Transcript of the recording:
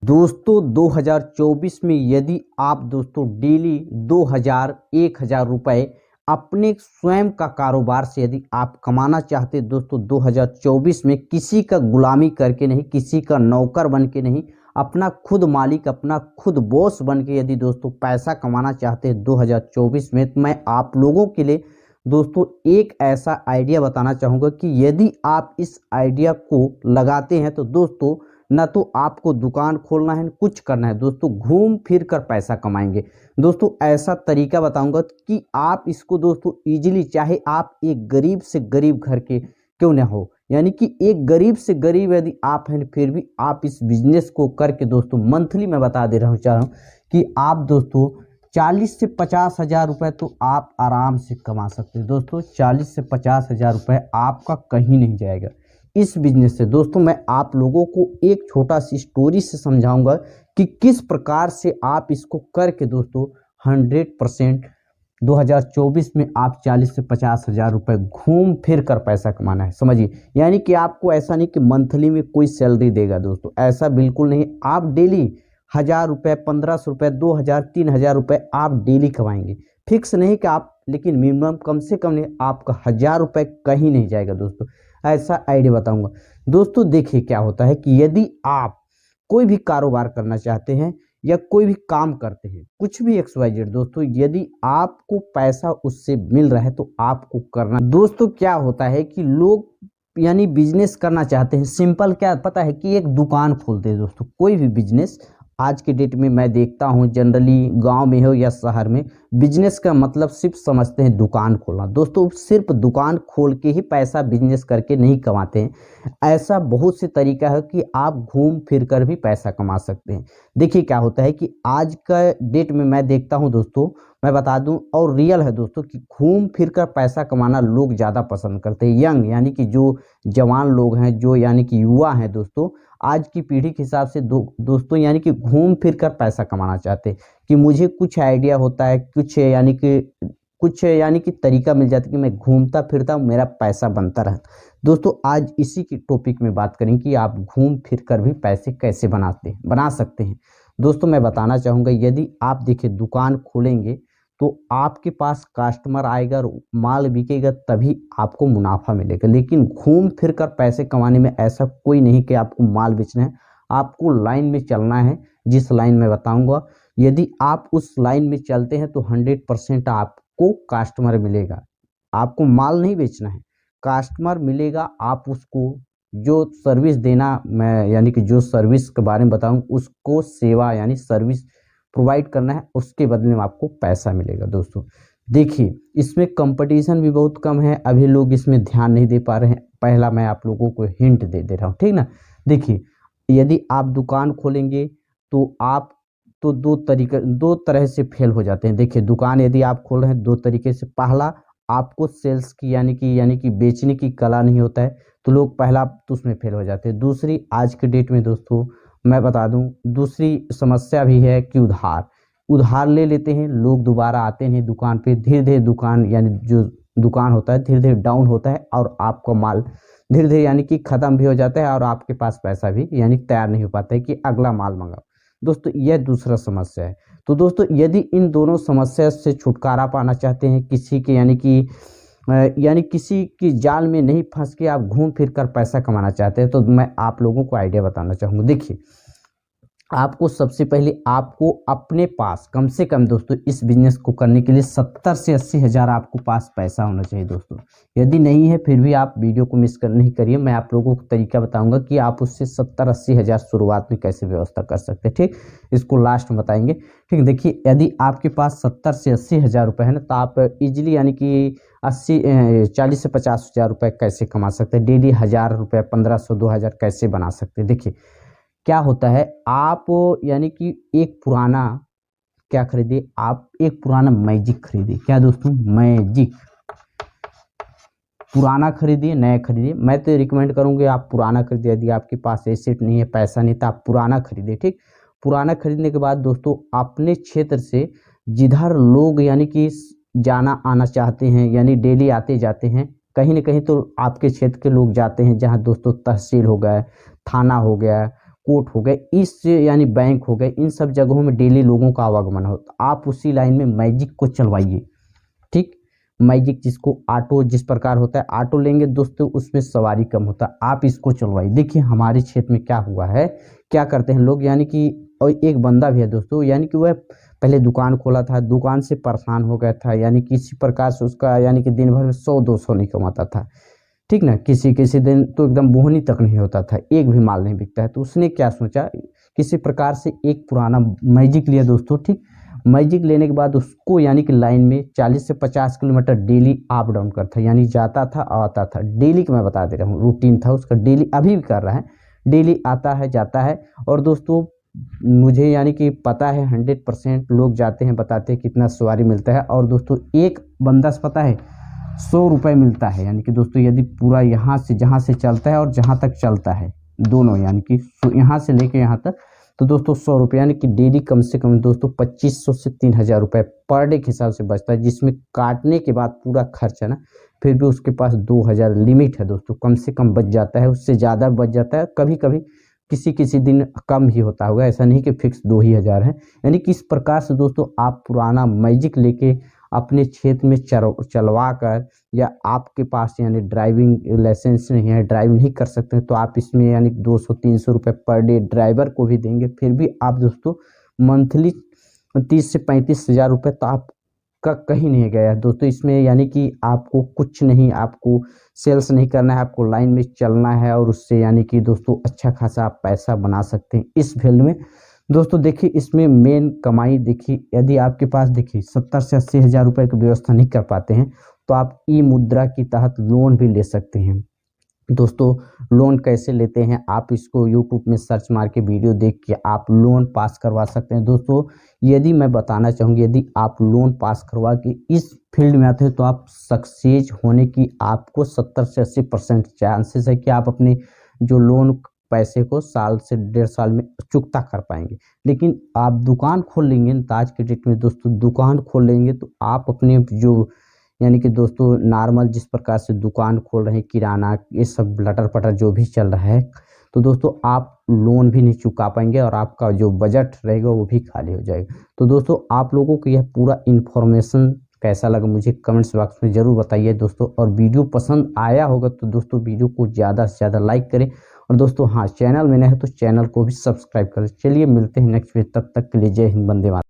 दोस्तों 2024 में यदि आप दोस्तों डेली 1000 रुपए अपने स्वयं का कारोबार से यदि आप कमाना चाहते दोस्तों 2024 में किसी का गुलामी करके नहीं, किसी का नौकर बन के नहीं, अपना खुद मालिक, अपना खुद बॉस बन के यदि दोस्तों पैसा कमाना चाहते हैं 2024 में, तो मैं आप लोगों के लिए दोस्तों एक ऐसा आइडिया बताना चाहूँगा कि यदि आप इस आइडिया को लगाते हैं तो दोस्तों ना तो आपको दुकान खोलना है, कुछ करना है दोस्तों, घूम फिर कर पैसा कमाएंगे। दोस्तों ऐसा तरीका बताऊंगा कि आप इसको दोस्तों इजीली, चाहे आप एक गरीब से गरीब घर के क्यों ना हो, यानी कि एक गरीब से गरीब यदि आप हैं, फिर भी आप इस बिजनेस को करके दोस्तों मंथली मैं बता दे रहा हूँ चाह रहा हूँ कि आप दोस्तों 40 से 50 हज़ार रुपये तो आप आराम से कमा सकते हैं। दोस्तों 40 से 50 हज़ार रुपये आपका कहीं नहीं जाएगा इस बिजनेस से। दोस्तों मैं आप लोगों को एक छोटा सी स्टोरी से समझाऊंगा कि किस प्रकार से आप इसको करके दोस्तों 100% 2024 में आप 40 से 50 हज़ार रुपये घूम फिर कर पैसा कमाना है, समझिए। यानी कि आपको ऐसा नहीं कि मंथली में कोई सैलरी देगा दोस्तों, ऐसा बिल्कुल नहीं। आप डेली 1000 रुपये, 1500 रुपये, 2000, 3000 रुपये आप डेली कमाएंगे। फिक्स नहीं कि आप, लेकिन मिनिमम कम से कम नहीं, आपका 1000 रुपये कहीं नहीं जाएगा दोस्तों। ऐसा आइडिया बताऊंगा दोस्तों। देखिए क्या होता है कि यदि आप कोई भी कारोबार करना चाहते हैं या कोई भी काम करते हैं, कुछ भी XYZ दोस्तों, यदि आपको पैसा उससे मिल रहा है तो आपको करना। दोस्तों क्या होता है कि लोग यानी बिजनेस करना चाहते हैं, सिंपल क्या पता है कि एक दुकान खोलते हैं दोस्तों। कोई भी बिजनेस आज के डेट में मैं देखता हूं जनरली गांव में हो या शहर में, बिजनेस का मतलब सिर्फ समझते हैं दुकान खोलना। दोस्तों सिर्फ दुकान खोल के ही पैसा बिजनेस करके नहीं कमाते हैं, ऐसा बहुत से तरीका है कि आप घूम फिर कर भी पैसा कमा सकते हैं। देखिए क्या होता है कि आज का डेट में मैं देखता हूं दोस्तों, मैं बता दूं और रियल है दोस्तों, कि घूम फिर कर पैसा कमाना लोग ज़्यादा पसंद करते हैं। यंग यानी कि जो जवान लोग हैं, जो यानी कि युवा हैं दोस्तों, आज की पीढ़ी के हिसाब से दोस्तों यानी कि घूम फिर कर पैसा कमाना चाहते हैं। कि मुझे कुछ आइडिया होता है, कुछ यानी कि तरीका मिल जाता है कि मैं घूमता फिरता हूँ, मेरा पैसा बनता रहा। दोस्तों आज इसी की टॉपिक में बात करेंगे कि आप घूम फिर कर भी पैसे कैसे बना सकते हैं। दोस्तों मैं बताना चाहूँगा, यदि आप देखिए दुकान खोलेंगे तो आपके पास कस्टमर आएगा और माल बिकेगा, तभी आपको मुनाफा मिलेगा। लेकिन घूम फिर कर पैसे कमाने में ऐसा कोई नहीं कि आपको माल बेचना है, आपको लाइन में चलना है। जिस लाइन में बताऊंगा, यदि आप उस लाइन में चलते हैं तो 100% आपको कस्टमर मिलेगा। आपको माल नहीं बेचना है, कस्टमर मिलेगा। आप उसको जो सर्विस देना, मैं यानी कि जो सर्विस के बारे में बताऊं, उसको सेवा यानी सर्विस प्रोवाइड करना है, उसके बदले में आपको पैसा मिलेगा। दोस्तों देखिए इसमें कंपटीशन भी बहुत कम है, अभी लोग इसमें ध्यान नहीं दे पा रहे हैं। पहला मैं आप लोगों को हिंट दे रहा हूँ, ठीक ना। देखिए यदि आप दुकान खोलेंगे तो आप तो दो तरह से फेल हो जाते हैं। देखिए दुकान यदि आप खोल रहे हैं दो तरीके से, पहला आपको सेल्स की यानी कि बेचने की कला नहीं होता है, तो लोग पहला तो उसमें फेल हो जाते हैं। दूसरी आज के डेट में दोस्तों मैं बता दूं, दूसरी समस्या भी है कि उधार ले लेते हैं लोग, दोबारा आते हैं दुकान पे, धीरे धीरे दुकान यानी जो दुकान होता है धीरे धीरे डाउन होता है और आपका माल धीरे धीरे यानी कि ख़त्म भी हो जाता है और आपके पास पैसा भी यानी तैयार नहीं हो पाता है कि अगला माल मंगाओ। दोस्तों यह दूसरा समस्या है। तो दोस्तों यदि इन दोनों समस्या से छुटकारा पाना चाहते हैं, किसी के यानी किसी की जाल में नहीं फंस के आप घूम फिर कर पैसा कमाना चाहते हैं, तो मैं आप लोगों को आइडिया बताना चाहूँगा। देखिए आपको सबसे पहले आपको अपने पास कम से कम दोस्तों इस बिजनेस को करने के लिए 70 से 80 हज़ार आपको पास पैसा होना चाहिए दोस्तों। यदि नहीं है फिर भी आप वीडियो को नहीं करिए, मैं आप लोगों को तरीका बताऊंगा कि आप उससे 70-80 हज़ार शुरुआत में कैसे व्यवस्था कर सकते हैं, ठीक। इसको लास्ट में बताएंगे, ठीक। देखिए यदि आपके पास 70 से 80 हज़ार रुपये है ना, तो आप इजीली यानी कि 40 से 50 हज़ार रुपये कैसे कमा सकते हैं, डेली 1000 रुपये, 1500, 2000 कैसे बना सकते हैं। देखिए क्या होता है, आप यानी कि एक पुराना क्या खरीदिए, आप एक पुराना मैजिक खरीदिए। क्या दोस्तों, मैजिक पुराना खरीदिए, नया खरीदिए। मैं तो रिकमेंड करूंगा आप पुराना खरीदिए। यदि आपके पास एसेट नहीं है, पैसा नहीं, तो आप पुराना खरीदिए, ठीक। पुराना खरीदने के बाद दोस्तों अपने क्षेत्र से जिधर लोग यानी कि जाना आना चाहते हैं, यानी डेली आते जाते हैं, कहीं ना कहीं तो आपके क्षेत्र के लोग जाते हैं, जहाँ दोस्तों तहसील हो गया, थाना हो गया, कोर्ट हो गए, इस यानी बैंक हो गए, इन सब जगहों में डेली लोगों का आवागमन होता, आप उसी लाइन में मैजिक को चलवाइए। ठीक, मैजिक जिसको ऑटो जिस प्रकार होता है, ऑटो लेंगे दोस्तों उसमें सवारी कम होता है, आप इसको चलवाइए। देखिए हमारे क्षेत्र में क्या हुआ है, क्या करते हैं लोग, यानी कि और एक बंदा भी है दोस्तों, यानी कि वह पहले दुकान खोला था, दुकान से परेशान हो गया था, यानी किसी प्रकार से उसका यानी कि दिन भर में 100-200 नहीं कमाता था। ठीक ना, किसी किसी दिन तो एकदम बोहनी तक नहीं होता था, एक भी माल नहीं बिकता है। तो उसने क्या सोचा, किसी प्रकार से एक पुराना मैजिक लिया दोस्तों। ठीक, मैजिक लेने के बाद उसको यानी कि लाइन में 40 से 50 किलोमीटर डेली अप डाउन करता, यानी जाता था आता था, डेली का मैं बता दे रहा हूँ, रूटीन था उसका, डेली अभी भी कर रहा है, डेली आता है जाता है। और दोस्तों मुझे यानी कि पता है 100% लोग जाते हैं, बताते हैं कितना सवारी मिलता है। और दोस्तों एक बंदा से पता है 100 रुपये मिलता है, यानी कि दोस्तों यदि पूरा यहाँ से जहाँ से चलता है और जहाँ तक चलता है दोनों, यानी कि यहाँ से लेके यहाँ तक, तो दोस्तों 100 रुपये, यानी कि डेली कम से कम दोस्तों 2500 से 3000 रुपये पर डे के हिसाब से बचता है, जिसमें काटने के बाद पूरा खर्च है ना, फिर भी उसके पास 2000 लिमिट है दोस्तों, कम से कम बच जाता है, उससे ज़्यादा बच जाता है, कभी कभी किसी किसी दिन कम ही होता होगा, ऐसा नहीं कि फिक्स 2000 है। यानी कि इस प्रकार से दोस्तों आप पुराना मैजिक लेके अपने क्षेत्र में चलवा कर, या आपके पास यानी ड्राइविंग लाइसेंस नहीं है, ड्राइव नहीं कर सकते हैं, तो आप इसमें यानी 200-300 रुपये पर डे ड्राइवर को भी देंगे, फिर भी आप दोस्तों मंथली 30 से 35 हज़ार रुपये तो आपका कहीं नहीं गया है दोस्तों। इसमें यानी कि आपको कुछ नहीं, आपको सेल्स नहीं करना है, आपको लाइन में चलना है, और उससे यानी कि दोस्तों अच्छा खासा आप पैसा बना सकते हैं इस फील्ड में। दोस्तों देखिए इसमें मेन कमाई देखिए, यदि आपके पास देखिए 70 से 80 हज़ार रुपये की व्यवस्था नहीं कर पाते हैं, तो आप ई मुद्रा के तहत लोन भी ले सकते हैं। दोस्तों लोन कैसे लेते हैं, आप इसको यूट्यूब में सर्च मार के वीडियो देख के आप लोन पास करवा सकते हैं। दोस्तों यदि मैं बताना चाहूँगी, यदि आप लोन पास करवा के इस फील्ड में आते हैं, तो आप सक्सेस होने की आपको 70 से 80% चांसेस है कि आप अपने जो लोन पैसे को साल से 1.5 साल में चुकता कर पाएंगे। लेकिन आप दुकान खोल लेंगे तो आज के डेट में दोस्तों दुकान खोल लेंगे तो आप अपने जो यानी कि दोस्तों नॉर्मल जिस प्रकार से दुकान खोल रहे हैं, किराना ये सब लटर पटर जो भी चल रहा है, तो दोस्तों आप लोन भी नहीं चुका पाएंगे, और आपका जो बजट रहेगा वो भी खाली हो जाएगा। तो दोस्तों आप लोगों को यह पूरा इन्फॉर्मेशन कैसा लगा मुझे कमेंट्स बॉक्स में ज़रूर बताइए दोस्तों, और वीडियो पसंद आया होगा तो दोस्तों वीडियो को ज़्यादा से ज़्यादा लाइक करें, और दोस्तों हाँ चैनल में नए है तो चैनल को भी सब्सक्राइब करें। चलिए मिलते हैं नेक्स्ट वीडियो, तब तक के लिए जय हिंद, वंदे मातरम।